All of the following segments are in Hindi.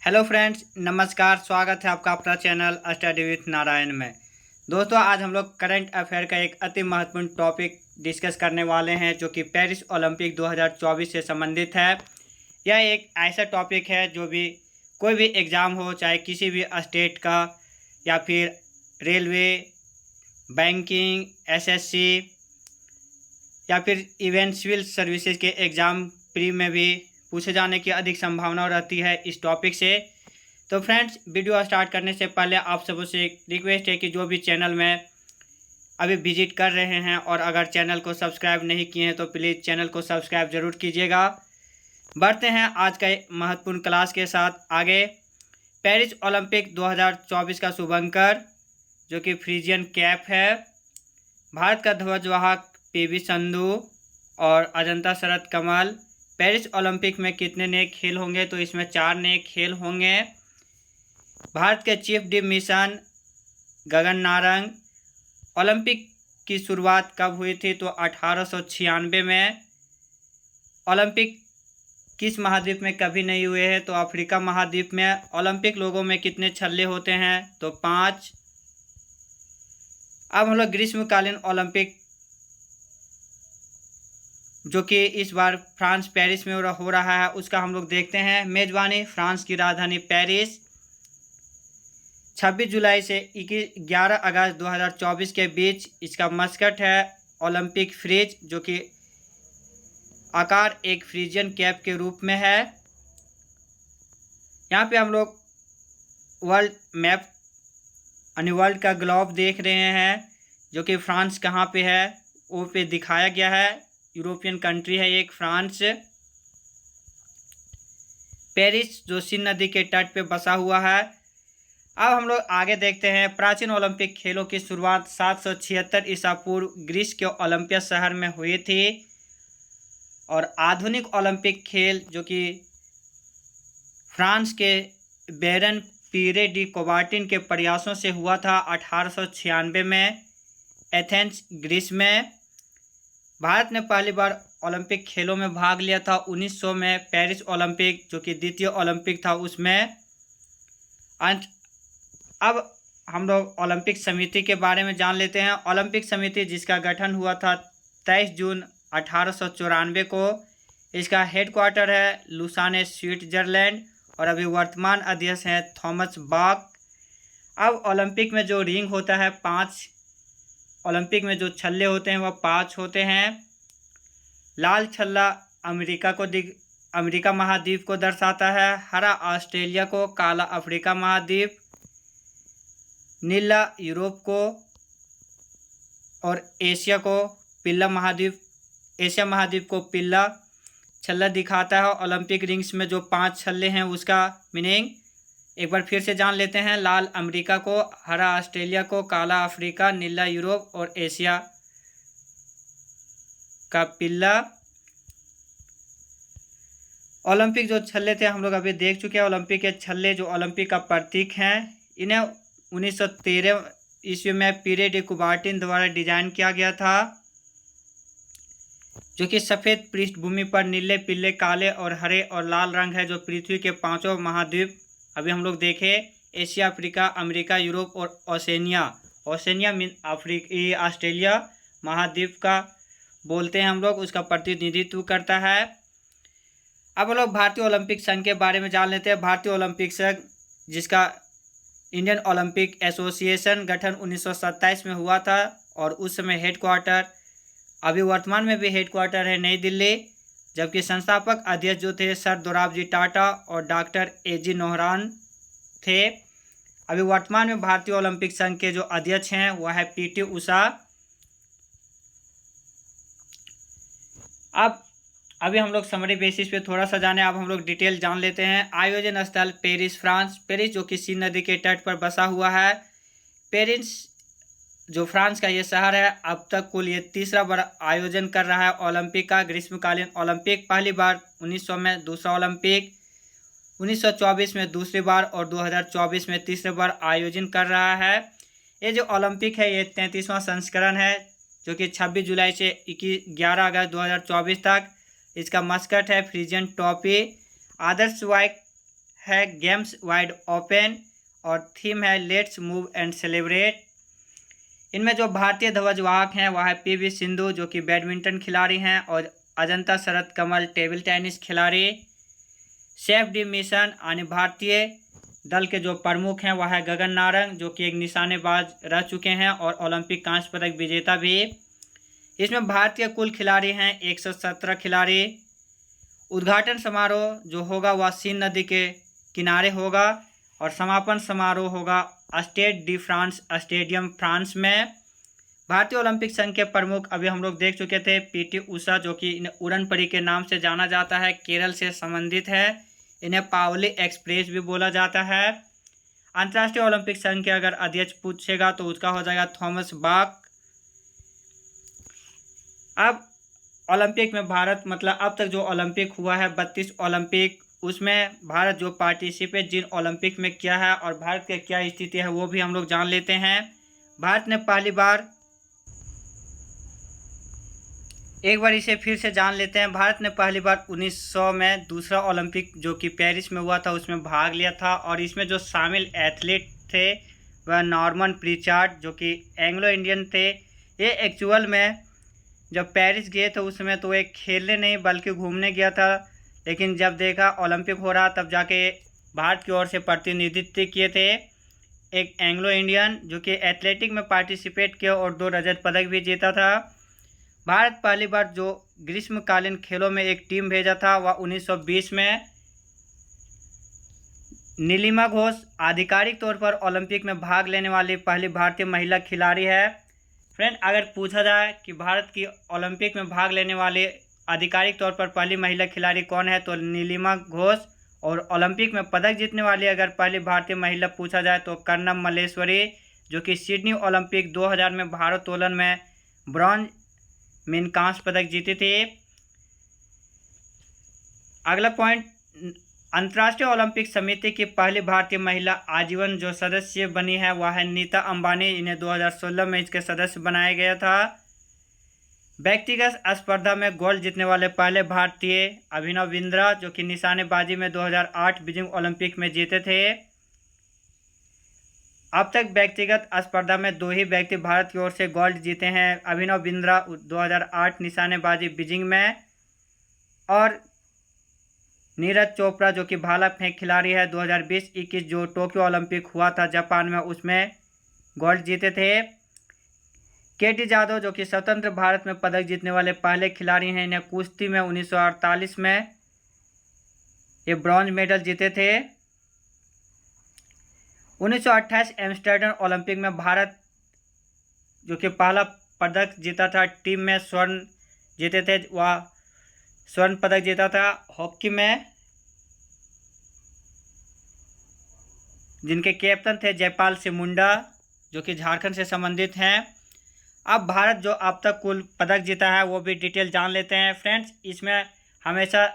हेलो फ्रेंड्स, नमस्कार। स्वागत है आपका अपना चैनल स्टडी विथ नारायण में। दोस्तों, आज हम लोग करंट अफेयर का एक अति महत्वपूर्ण टॉपिक डिस्कस करने वाले हैं जो कि पेरिस ओलंपिक 2024 से संबंधित है। यह एक ऐसा टॉपिक है जो भी कोई भी एग्ज़ाम हो, चाहे किसी भी स्टेट का या फिर रेलवे, बैंकिंग, एसएससी या फिर इवन सिविल सर्विसेज के एग्ज़ाम प्री में भी पूछे जाने की अधिक संभावना रहती है इस टॉपिक से। तो फ्रेंड्स, वीडियो स्टार्ट करने से पहले आप सबों से एक रिक्वेस्ट है कि जो भी चैनल में अभी विजिट कर रहे हैं और अगर चैनल को सब्सक्राइब नहीं किए हैं तो प्लीज़ चैनल को सब्सक्राइब ज़रूर कीजिएगा। बढ़ते हैं आज का महत्वपूर्ण क्लास के साथ आगे। पेरिस ओलंपिक 2024 का शुभंकर जो कि फ्रीजियन कैप है। भारत का ध्वजवाहक पीवी संधू और अजंता शरत कमल। पेरिस ओलंपिक में कितने नए खेल होंगे? तो इसमें 4 नए खेल होंगे। भारत के chief dip mission Gagan Narang. Olympic की शुरुआत कब हुई थी? तो 1896 में। ओलंपिक किस महाद्वीप में कभी नहीं हुए हैं? तो अफ्रीका महाद्वीप में। ओलंपिक लोगों में कितने छल्ले होते हैं? तो 5। अब हम लोग ग्रीष्मकालीन ओलंपिक जो कि इस बार फ्रांस पेरिस में हो रहा है उसका हम लोग देखते हैं। मेजबानी फ्रांस की राजधानी पेरिस। 26 जुलाई से 11 अगस्त 2024 के बीच इसका मस्कट है ओलंपिक फ्रिज जो कि आकार एक फ्रीजियन कैप के रूप में है। यहाँ पे हम लोग वर्ल्ड मैप यानी वर्ल्ड का ग्लोब देख रहे हैं जो कि फ्रांस कहाँ पे है वो पे दिखाया गया है। यूरोपियन कंट्री है एक फ्रांस। पेरिस जो सीन नदी के तट पे बसा हुआ है। अब हम लोग आगे देखते हैं। प्राचीन ओलंपिक खेलों की शुरुआत 776 ईसा पूर्व ग्रीस के ओलंपिया शहर में हुई थी और आधुनिक ओलंपिक खेल जो कि फ्रांस के बेरन पीरे डी कोबार्टिन के प्रयासों से हुआ था 1896 में एथेंस ग्रीस में। भारत ने पहली बार ओलंपिक खेलों में भाग लिया था 1900 में। पेरिस ओलंपिक जो कि द्वितीय ओलंपिक था उसमें। अब हम लोग ओलंपिक समिति के बारे में जान लेते हैं। ओलंपिक समिति जिसका गठन हुआ था 23 जून 1894 को। इसका हेडक्वार्टर है लुसाने स्विट्जरलैंड और अभी वर्तमान अध्यक्ष हैं थॉमस बाक। अब ओलंपिक में जो रिंग होता है 5, ओलंपिक में जो छल्ले होते हैं वह 5 होते हैं। लाल छल्ला अमेरिका महाद्वीप को दर्शाता है। हरा ऑस्ट्रेलिया को, काला अफ्रीका महाद्वीप, नीला यूरोप को और एशिया महाद्वीप को पीला छल्ला दिखाता है। ओलंपिक रिंग्स में जो 5 छल्ले हैं उसका मीनिंग एक बार फिर से जान लेते हैं। लाल अमेरिका को, हरा ऑस्ट्रेलिया को, काला अफ्रीका, नीला यूरोप और एशिया का पीला। ओलंपिक जो छल्ले थे हम लोग अभी देख चुके हैं। ओलंपिक के छल्ले जो ओलंपिक का प्रतीक हैं इन्हें 1913 ईस्वी में पीरे डी कुबार्टिन द्वारा डिजाइन किया गया था जो कि सफ़ेद पृष्ठभूमि पर नीले, पीले, काले और हरे और लाल रंग है जो पृथ्वी के 5 महाद्वीप अभी हम लोग देखें एशिया, अफ्रीका, अमेरिका, यूरोप और ओसेनिया मीन ऑस्ट्रेलिया महाद्वीप का बोलते हैं हम लोग, उसका प्रतिनिधित्व करता है। अब हम लोग भारतीय ओलंपिक संघ के बारे में जान लेते हैं। भारतीय ओलंपिक संघ जिसका इंडियन ओलंपिक एसोसिएशन गठन 1927 में हुआ था और उस समय हेडक्वार्टर अभी वर्तमान में भी हेडक्वार्टर है नई दिल्ली। जबकि संस्थापक अध्यक्ष जो थे सर दोराबजी टाटा और डॉक्टर एजी नोहरान थे। अभी वर्तमान में भारतीय ओलंपिक संघ के जो अध्यक्ष हैं वह है पीटी उषा। अभी हम लोग समरी बेसिस पे थोड़ा सा जाने, अब हम लोग डिटेल जान लेते हैं। आयोजन स्थल पेरिस फ्रांस। पेरिस जो कि सीन नदी के तट पर बसा हुआ है। पेरिस जो फ्रांस का ये शहर है अब तक कुल ये तीसरा बार आयोजन कर रहा है ओलंपिक का। ग्रीष्मकालीन ओलंपिक पहली बार 1900 में, दूसरा ओलंपिक 1924 में दूसरी बार और 2024 में तीसरी बार आयोजन कर रहा है। ये जो ओलंपिक है ये 33वां संस्करण है जो कि 26 जुलाई से 11 अगस्त 2024 तक। इसका मस्कट है फ्रीजियन टॉपी। आदर्श वाइक है गेम्स वाइड ओपन और थीम है लेट्स मूव एंड सेलिब्रेट। इनमें जो भारतीय ध्वजवाहक हैं वह है पीवी सिंधु जो कि बैडमिंटन खिलाड़ी हैं, और अजंता शरत कमल टेबल टेनिस खिलाड़ी। सेफ डी मिशन यानी भारतीय दल के जो प्रमुख हैं वह है गगन नारंग जो कि एक निशानेबाज रह चुके हैं और ओलंपिक कांस्य पदक विजेता भी। इसमें भारतीय कुल खिलाड़ी हैं 117 खिलाड़ी। उद्घाटन समारोह जो होगा वह सीन नदी के किनारे होगा और समापन समारोह होगा Stade de France stadium France में। भारतीय ओलंपिक संघ के प्रमुख अभी हम लोग देख चुके थे पीटी उषा जो कि इन्हें उड़न परी के नाम से जाना जाता है, केरल से संबंधित है। इन्हें पावली एक्सप्रेस भी बोला जाता है। अंतर्राष्ट्रीय ओलंपिक संघ के अगर अध्यक्ष पूछेगा तो उसका हो जाएगा थॉमस बाक। अब ओलंपिक में भारत मतलब अब तक जो ओलंपिक हुआ है 32 ओलंपिक, उसमें भारत जो पार्टिसिपेट जिन ओलंपिक में किया है और भारत की क्या स्थिति है वो भी हम लोग जान लेते हैं। भारत ने पहली बार एक बार इसे फिर से जान लेते हैं। भारत ने पहली बार 1900 में दूसरा ओलंपिक जो कि पेरिस में हुआ था उसमें भाग लिया था, और इसमें जो शामिल एथलीट थे वह नॉर्मन प्रीचार्ड जो कि एंग्लो इंडियन थे। ये एक्चुअल में जब पेरिस गए थे उस समय तो एक खेलने नहीं बल्कि घूमने गया था, लेकिन जब देखा ओलंपिक हो रहा तब जाके भारत की ओर से प्रतिनिधित्व किए थे एक एंग्लो इंडियन जो कि एथलेटिक में पार्टिसिपेट किया और 2 रजत पदक भी जीता था। भारत पहली बार जो ग्रीष्मकालीन खेलों में एक टीम भेजा था वह 1920 में। नीलिमा घोष आधिकारिक तौर पर ओलंपिक में भाग लेने वाली पहली भारतीय महिला खिलाड़ी है। फ्रेंड, अगर पूछा जाए कि भारत की ओलंपिक में भाग लेने वाले आधिकारिक तौर पर पहली महिला खिलाड़ी कौन है तो नीलिमा घोष, और ओलंपिक में पदक जीतने वाली अगर पहली भारतीय महिला पूछा जाए तो कर्णम मल्लेश्वरी जो कि सिडनी ओलंपिक 2000 में भारोत्तोलन में ब्रॉन्ज में कांस्य पदक जीती थी। अगला पॉइंट, अंतर्राष्ट्रीय ओलंपिक समिति की पहली भारतीय महिला आजीवन जो सदस्य बनी है वह है नीता अंबानी। इन्हें 2016 में इसके सदस्य बनाया गया था। व्यक्तिगत स्पर्धा में गोल्ड जीतने वाले पहले भारतीय अभिनव बिंद्रा जो कि निशानेबाजी में 2008 बीजिंग ओलंपिक में जीते थे। अब तक व्यक्तिगत स्पर्धा में 2 ही व्यक्ति भारत की ओर से गोल्ड जीते हैं, अभिनव बिंद्रा 2008 निशानेबाजी बीजिंग में, और नीरज चोपड़ा जो कि भाला फेंक खिलाड़ी है 2020-21 जो टोक्यो ओलंपिक हुआ था जापान में उसमें गोल्ड जीते थे। केटी जाधव जो कि स्वतंत्र भारत में पदक जीतने वाले पहले खिलाड़ी हैं। इन्हें कुश्ती में 1948 में ये ब्रॉन्ज मेडल जीते थे। 1928 एम्स्टर्डम ओलंपिक में भारत जो कि पहला पदक जीता था, टीम में स्वर्ण जीते थे, वह स्वर्ण पदक जीता था। हॉकी में जिनके कैप्टन थे जयपाल सिंह मुंडा जो कि झारखंड से संबंधित हैं। अब भारत जो अब तक कुल पदक जीता है वो भी डिटेल जान लेते हैं। फ्रेंड्स, इसमें हमेशा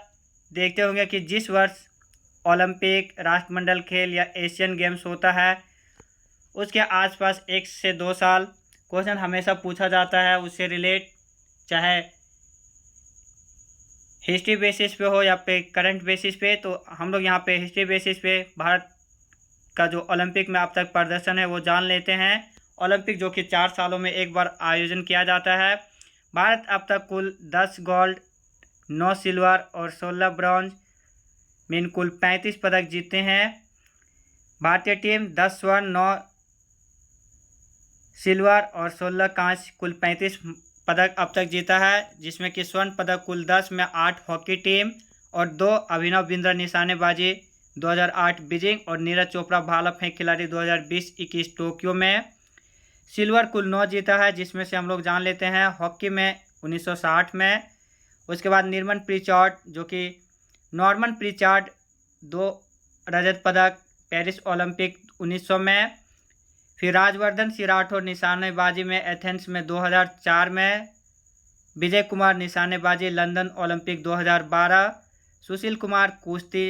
देखते होंगे कि जिस वर्ष ओलंपिक, राष्ट्रमंडल खेल या एशियन गेम्स होता है उसके आसपास 1 से 2 साल क्वेश्चन हमेशा पूछा जाता है उससे रिलेट, चाहे हिस्ट्री बेसिस पे हो या पे करंट बेसिस पे। तो हम लोग यहाँ पे हिस्ट्री बेसिस पे भारत का जो ओलंपिक में अब तक प्रदर्शन है वो जान लेते हैं। ओलंपिक जो कि 4 सालों में एक बार आयोजन किया जाता है। भारत अब तक कुल 10 गोल्ड, 9 सिल्वर और 16 ब्रॉन्ज में कुल 35 पदक जीते हैं। भारतीय टीम 10 स्वर्ण, 9 सिल्वर और 16 कांस्य कुल 35 पदक अब तक जीता है, जिसमें कि स्वर्ण पदक कुल 10 में 8 हॉकी टीम और 2 अभिनव बिंद्रा निशानेबाजी 2008 बीजिंग और नीरज चोपड़ा भाला फेंक खिलाड़ी 2020-21 टोक्यो में। सिल्वर कुल 9 जीता है, जिसमें से हम लोग जान लेते हैं हॉकी में 1960 में। उसके बाद नॉर्मन प्रीचार्ड 2 रजत पदक पेरिस ओलंपिक 1900 में। फिर राजवर्धन सिंह राठौर निशानेबाजी में एथेंस में 2004 में। विजय कुमार निशानेबाजी लंदन ओलंपिक 2012। सुशील कुमार कुश्ती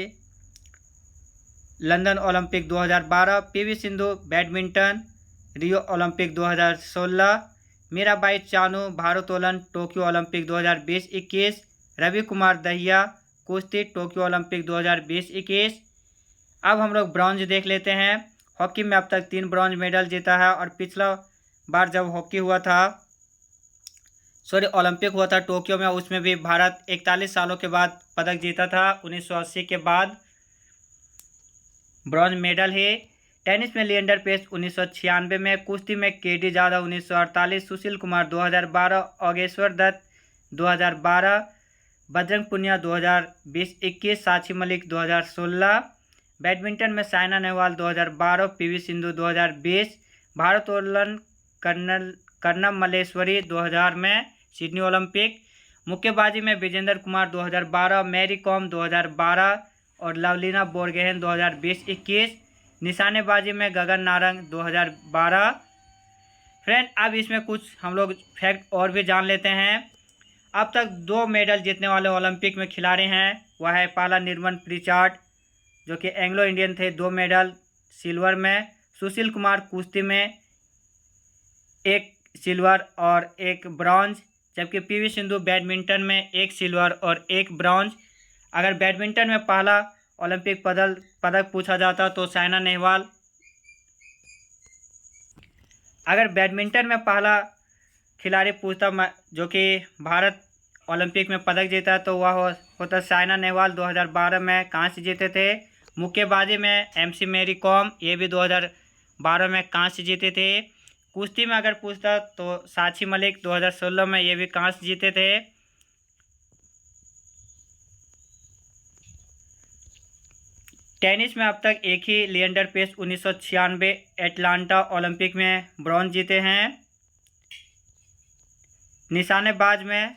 London Olympic 2012। PV Sindhu badminton Rio Olympic 2016। Mirabai Chanu भारोत्तोलन टोक्यो ओलंपिक 2020-21। रवि कुमार दहिया कुश्ती टोक्यो ओलंपिक 2020-21। अब हम लोग ब्रॉन्ज देख लेते हैं। हॉकी में अब तक 3 ब्रॉन्ज मेडल जीता है और पिछला बार जब हॉकी हुआ था, ओलंपिक हुआ था टोक्यो में, उसमें भी भारत 41 सालों के बाद पदक जीता था। 1980 के बाद ब्रॉन्ज मेडल है। टेनिस में लिएंडर पेस 1996 में, कुश्ती में केडी जाधव 1948, सुशील कुमार 2012, योगेश्वर दत्त 2012, बजरंग पुनिया 2020-21, साक्षी मलिक 2016, बैडमिंटन में साइना नेहवाल 2012, पीवी सिंधु 2020, भारोत्तोलन कर्णम मल्लेश्वरी 2000 में सिडनी ओलंपिक, मुक्केबाजी में विजेंद्र कुमार 2012, मैरी कॉम 2012 और लवलीना बोरगोहेन 2020-21, निशानेबाजी में गगन नारंग 2012। फ्रेंड, अब इसमें कुछ हम लोग फैक्ट और भी जान लेते हैं। अब तक 2 मेडल जीतने वाले ओलंपिक में खिलाड़ी हैं, वह है पहला निर्मल प्रिचार्ड जो कि एंग्लो इंडियन थे, 2 मेडल सिल्वर में। सुशील कुमार कुश्ती में 1 सिल्वर और 1 ब्रॉन्ज, जबकि पीवी सिंधु बैडमिंटन में 1 सिल्वर और 1 ब्रॉन्ज। अगर बैडमिंटन में पहला ओलंपिक पदक पूछा जाता तो साइना नेहवाल, अगर बैडमिंटन में पहला खिलाड़ी पूछता जो कि भारत ओलंपिक में पदक जीता तो वह होता साइना नेहवाल, 2012 में कांस्य जीते थे। मुक्केबाजी में एमसी मैरी कॉम, ये भी 2012 में कांस्य जीते थे। कुश्ती में अगर पूछता तो साक्षी मलिक 2016 में ये भी कांस्य जीते थे। टेनिस में अब तक एक ही लिएंडर पेस 1996 एटलांटा ओलंपिक में ब्रॉन्ज जीते हैं। निशानेबाज में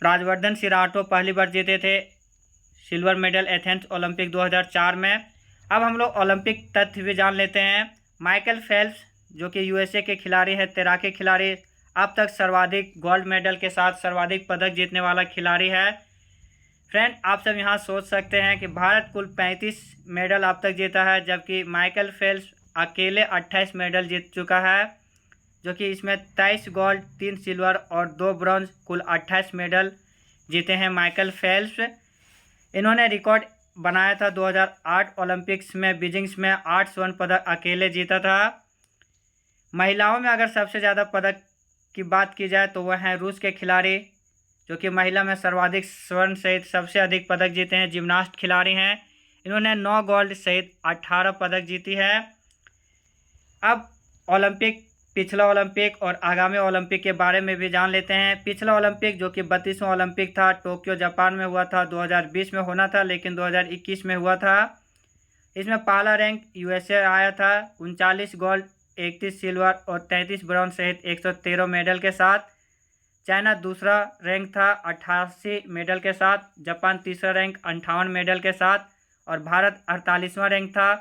राजवर्धन सिराटो पहली बार जीते थे सिल्वर मेडल एथेंस ओलंपिक 2004 में। अब हम लोग ओलंपिक तथ्य भी जान लेते हैं। माइकल फेल्प्स जो कि यूएसए के खिलाड़ी है, तैराकी खिलाड़ी, अब तक सर्वाधिक गोल्ड मेडल के साथ सर्वाधिक पदक जीतने वाला खिलाड़ी है। फ्रेंड, आप सब यहाँ सोच सकते हैं कि भारत कुल 35 मेडल अब तक जीता है, जबकि माइकल फेल्प्स अकेले 28 मेडल जीत चुका है, जो कि इसमें 23 गोल्ड, 3 सिल्वर और 2 ब्रॉन्ज, कुल 28 मेडल जीते हैं माइकल फेल्प्स। इन्होंने रिकॉर्ड बनाया था 2008 ओलंपिक्स में, बीजिंग्स में 8 स्वर्ण पदक अकेले जीता था। महिलाओं में अगर सबसे ज़्यादा पदक की बात की जाए तो वह हैं रूस के खिलाड़ी, जो कि महिला में सर्वाधिक स्वर्ण सहित सबसे अधिक पदक जीते हैं, जिम्नास्ट खिलाड़ी हैं। इन्होंने 9 गोल्ड सहित 18 पदक जीती है। अब ओलंपिक, पिछला ओलंपिक और आगामी ओलंपिक के बारे में भी जान लेते हैं। पिछला ओलंपिक जो कि 32वां ओलंपिक था, टोक्यो जापान में हुआ था, 2020 में होना था लेकिन 2021 में हुआ था। इसमें पहला रैंक यूएसए आया था 39 गोल्ड, 31 सिल्वर और 33 ब्रॉन्ज सहित 113 मेडल के साथ। चाइना दूसरा रैंक था 88 मेडल के साथ, जापान तीसरा रैंक 58 मेडल के साथ और भारत 48वां रैंक था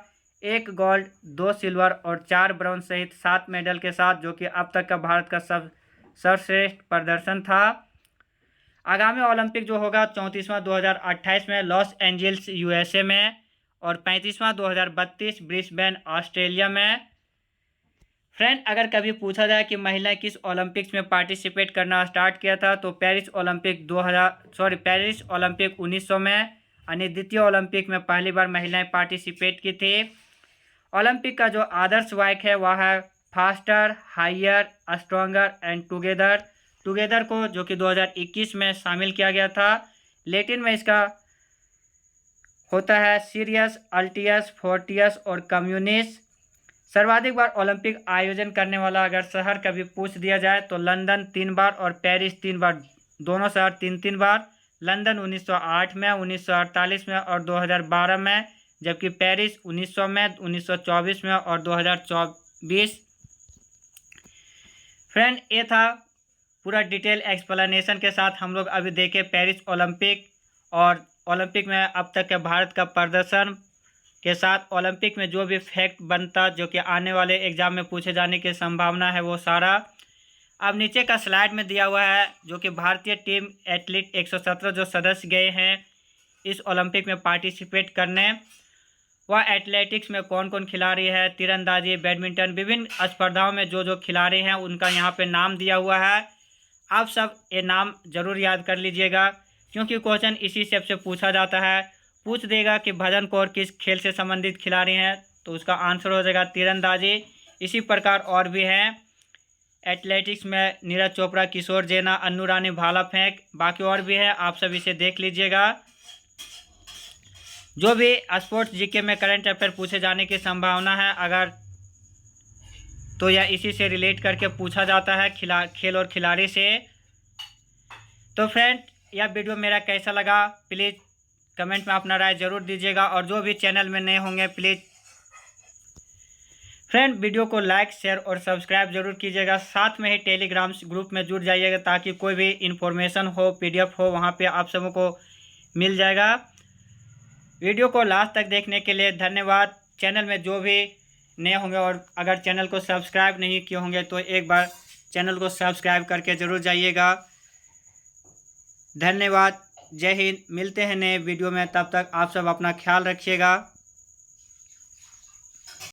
1 गोल्ड, 2 सिल्वर और 4 ब्रॉन्ज सहित 7 मेडल के साथ, जो कि अब तक का भारत का सर्वश्रेष्ठ प्रदर्शन था। आगामी ओलंपिक जो होगा 34वां 2028 में लॉस एंजल्स यूएसए में और 35वां 2032 ब्रिस्बेन ऑस्ट्रेलिया में। फ्रेंड, अगर कभी पूछा जाए कि महिलाएं किस ओलंपिक्स में पार्टिसिपेट करना स्टार्ट किया था तो पेरिस ओलंपिक 1900 में, यानी द्वितीय ओलंपिक में पहली बार महिलाएं पार्टिसिपेट की थी। ओलंपिक का जो आदर्श वाक्य है वह है faster, higher, stronger and together को, जो कि 2021 में शामिल किया गया था। लैटिन में इसका होता है सीरियस, अल्टियस, फोर्टियस और कम्युनिस। सर्वाधिक बार ओलंपिक आयोजन करने वाला अगर शहर कभी पूछ दिया जाए तो लंदन 3 बार और पेरिस 3 बार, दोनों शहर 3-3 बार। लंदन 1908 में, 1948 में और 2012 में, जबकि पेरिस 1900 में, 1924 में और 2024। फ्रेंड, ये था पूरा डिटेल एक्सप्लेनेशन के साथ हम लोग अभी देखे पेरिस ओलंपिक और ओलंपिक में अब तक के भारत का प्रदर्शन के साथ ओलंपिक में जो भी फैक्ट बनता जो कि आने वाले एग्जाम में पूछे जाने की संभावना है वो सारा अब नीचे का स्लाइड में दिया हुआ है, जो कि भारतीय टीम एथलीट 117 जो सदस्य गए हैं इस ओलंपिक में पार्टिसिपेट करने, वह एथलेटिक्स में कौन कौन खिलाड़ी है, तीरंदाजी, बैडमिंटन, विभिन्न स्पर्धाओं में जो जो खिलाड़ी हैं उनका यहाँ पे नाम दिया हुआ है। आप सब ये नाम जरूर याद कर लीजिएगा, क्योंकि क्वेश्चन इसी शेप से पूछा जाता है। पूछ देगा कि भजन कौर किस खेल से संबंधित खिलाड़ी हैं, तो उसका आंसर हो जाएगा तीरंदाजी। इसी प्रकार और भी हैं, एथलेटिक्स में नीरज चोपड़ा, किशोर जेना, अन्नू रानी भाला फेंक, बाकी और भी है, आप सब इसे देख लीजिएगा। जो भी स्पोर्ट्स जीके में करंट अफेयर पूछे जाने की संभावना है अगर, तो यह इसी से रिलेट करके पूछा जाता है, खेल और खिलाड़ी से। तो फ्रेंड, यह वीडियो मेरा कैसा लगा प्लीज़ कमेंट में अपना राय ज़रूर दीजिएगा, और जो भी चैनल में नए होंगे प्लीज़ फ्रेंड वीडियो को लाइक, शेयर और सब्सक्राइब जरूर कीजिएगा। साथ में ही टेलीग्राम ग्रुप में जुड़ जाइएगा ताकि कोई भी इन्फॉर्मेशन हो, पीडीएफ हो, वहाँ पे आप सबों को मिल जाएगा। वीडियो को लास्ट तक देखने के लिए धन्यवाद। चैनल में जो भी नए होंगे और अगर चैनल को सब्सक्राइब नहीं किए होंगे तो एक बार चैनल को सब्सक्राइब करके ज़रूर जाइएगा। धन्यवाद, जय हिंद। मिलते हैं नए वीडियो में, तब तक आप सब अपना ख्याल रखिएगा।